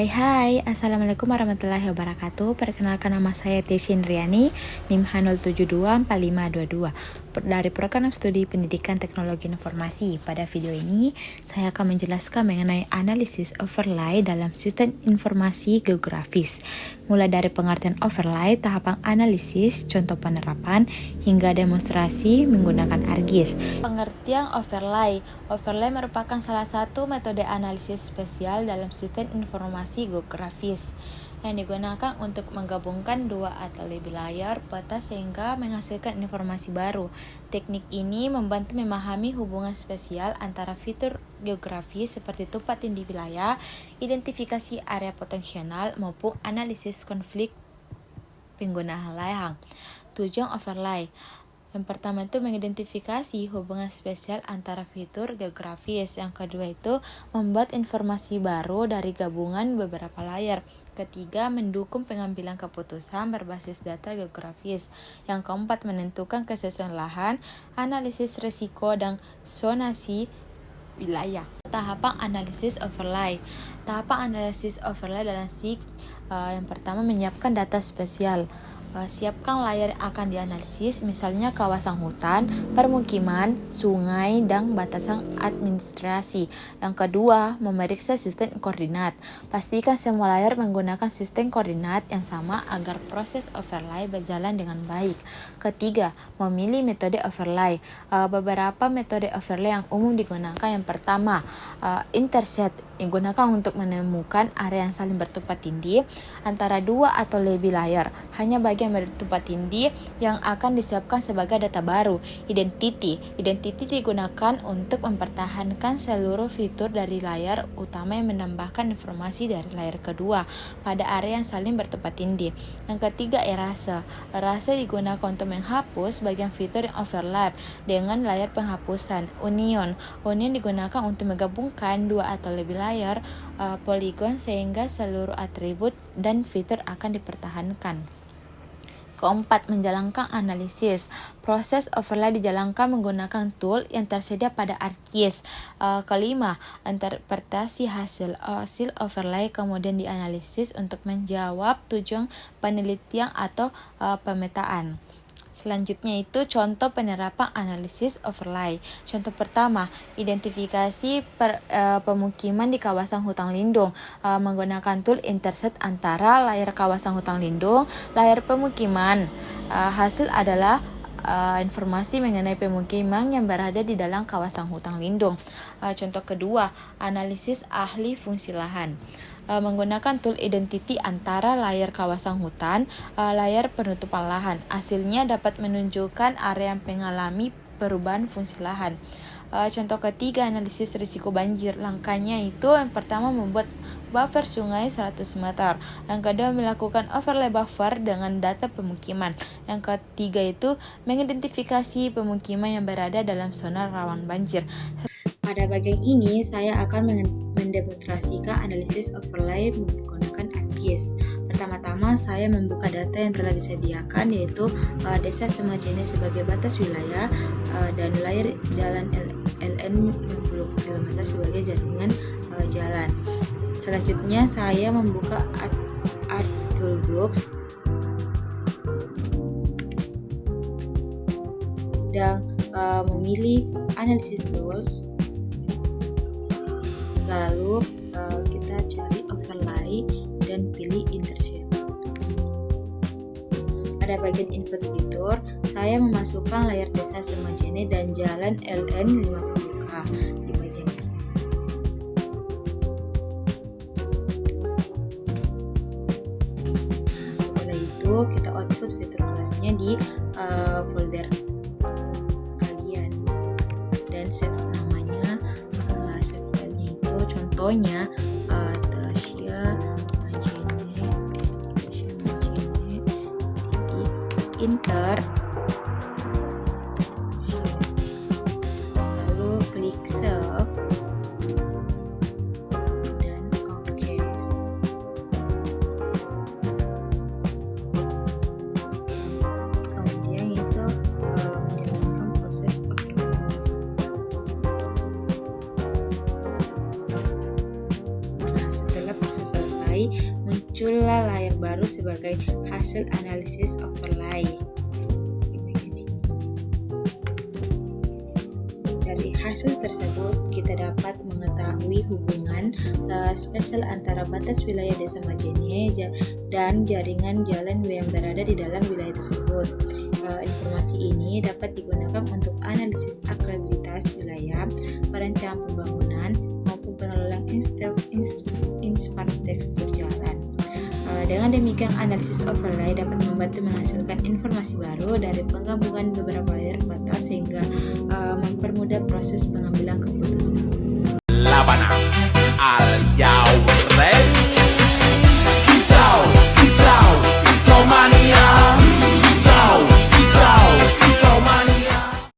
Hai, Assalamualaikum warahmatullahi wabarakatuh. Perkenalkan, nama saya Teshin Riani, NIM H0724522 dari Program Studi Pendidikan Teknologi Informasi. Pada video ini, saya akan menjelaskan mengenai analisis overlay dalam sistem informasi geografis. Mulai dari pengertian overlay, tahapan analisis, contoh penerapan, hingga demonstrasi menggunakan ArcGIS. Pengertian overlay. Overlay merupakan salah satu metode analisis spesial dalam sistem informasi geografis yang digunakan untuk menggabungkan dua atau lebih layar peta sehingga menghasilkan informasi baru. Teknik ini membantu memahami hubungan spesial antara fitur geografis seperti tempat tinggi wilayah, identifikasi area potensial, maupun analisis konflik penggunaan lahan. Tujuan overlay. Yang pertama itu mengidentifikasi hubungan spesial antara fitur geografis. Yang kedua itu membuat informasi baru dari gabungan beberapa layar. Ketiga, mendukung pengambilan keputusan berbasis data geografis. Yang keempat, menentukan kesesuaian lahan, analisis risiko, dan zonasi wilayah. Tahapan analisis overlay. Tahapan analisis overlay dalam SIG yang pertama menyiapkan data spesial. Siapkan layar yang akan dianalisis, misalnya kawasan hutan, permukiman, sungai, dan batasan administrasi. Yang kedua, memeriksa sistem koordinat. Pastikan semua layar menggunakan sistem koordinat yang sama agar proses overlay berjalan dengan baik. Ketiga, memilih metode overlay. Beberapa metode overlay yang umum digunakan. Yang pertama, intercept, digunakan untuk menemukan area yang saling bertempat tinggi antara dua atau lebih layar. Hanya bagi yang bertempat tinggi yang akan disiapkan sebagai data baru. Identity digunakan untuk mempertahankan seluruh fitur dari layar utama yang menambahkan informasi dari layar kedua pada area yang saling bertempat tinggi. Yang ketiga, erase digunakan untuk menghapus bagian fitur yang overlap dengan layar penghapusan. Union digunakan untuk menggabungkan dua atau lebih layar poligon sehingga seluruh atribut dan fitur akan dipertahankan. Keempat, menjalankan analisis. Proses overlay dijalankan menggunakan tool yang tersedia pada ArcGIS. Kelima, interpretasi hasil overlay kemudian dianalisis untuk menjawab tujuan penelitian atau pemetaan. Selanjutnya itu contoh penerapan analisis overlay. Contoh pertama, identifikasi pemukiman di kawasan hutan lindung menggunakan tool intercept antara layar kawasan hutan lindung, layar pemukiman. Hasil adalah informasi mengenai pemukiman yang berada di dalam kawasan hutan lindung. Contoh kedua, analisis ahli fungsi lahan. Menggunakan tool identity antara layar kawasan hutan, layar penutupan lahan. Hasilnya dapat menunjukkan area yang mengalami perubahan fungsi lahan. Contoh ketiga, analisis risiko banjir. Langkahnya itu yang pertama membuat buffer sungai 100 meter. Yang kedua, melakukan overlay buffer dengan data pemukiman. Yang ketiga itu mengidentifikasi pemukiman yang berada dalam zona rawan banjir. Pada bagian ini, saya akan mendemonstrasikan analisis overlay menggunakan ArcGIS. Pertama-tama, saya membuka data yang telah disediakan, yaitu desa Semajene sebagai batas wilayah dan layar jalan LN 60 km sebagai jaringan jalan. Selanjutnya, saya membuka Arts Toolbox dan memilih Analysis Tools. Lalu kita cari overlay dan pilih intercept. Pada bagian info fitur, saya memasukkan layar desa Semajene dan jalan LN 50K di bagian ini. Nah, setelah itu kita output fitur kelasnya di folder kalian dan save namanya. Contohnya Tasya Majene enter, lalu klik save dan oke. Kemudian itu menjalankan proses overlay. Setelah proses selesai, pola layar baru sebagai hasil analisis overlay. Di bagian sini. Dari hasil tersebut kita dapat mengetahui hubungan spasial antara batas wilayah Desa Majene dan jaringan jalan yang berada di dalam wilayah tersebut. Informasi ini dapat digunakan untuk analisis akredibilitas wilayah, perencanaan pembangunan, maupun pengelolaan infrastruktur jalan. Dengan demikian, analisis overlay dapat membantu menghasilkan informasi baru dari penggabungan beberapa layar peta sehingga mempermudah proses pengambilan keputusan. Labana, are you ready?